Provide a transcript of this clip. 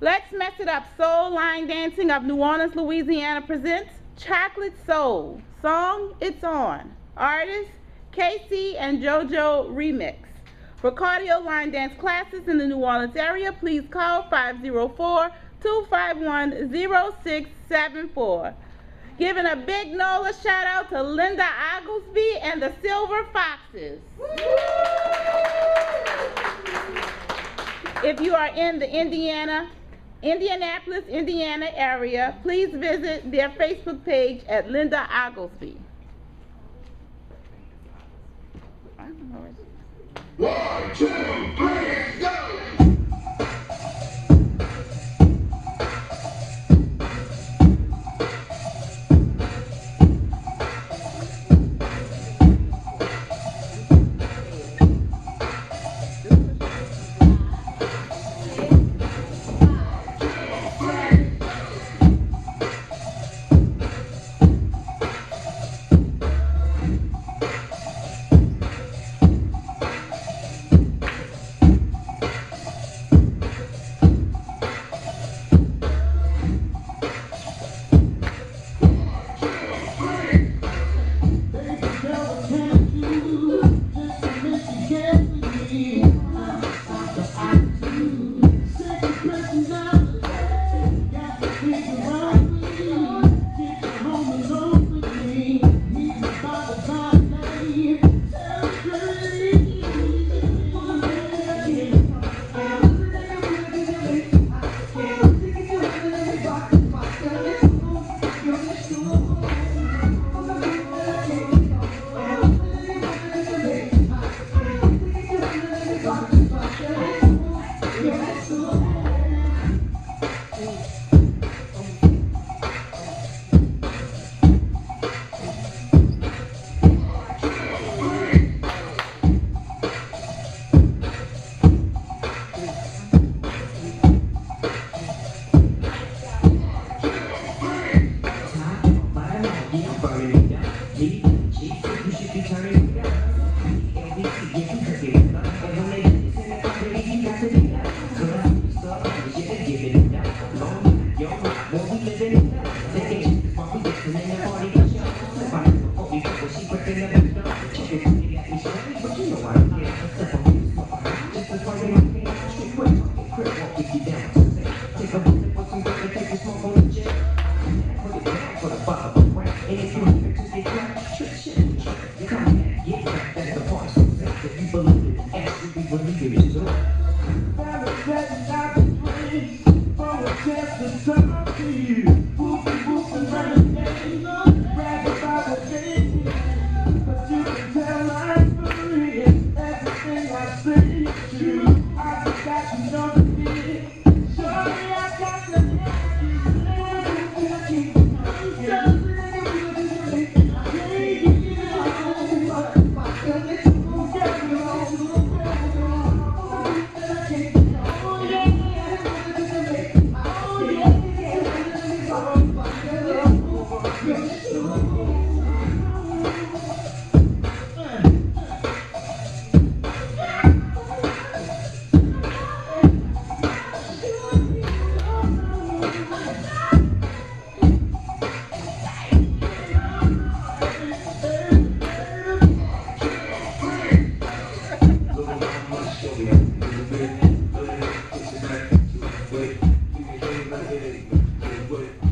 Let's Mess It Up Soul Line Dancing of New Orleans, Louisiana presents Chocolate Soul. Song, It's On. Artist, KC and JoJo Remix. For cardio line dance classes in the New Orleans area, please call 504-251-0674. Giving a big NOLA shout out to Linda Oglesby and the Silver Foxes. If you are in the Indianapolis, Indiana area, please visit their Facebook page at Linda Oglesby. 1, 2, 3, go! Wait.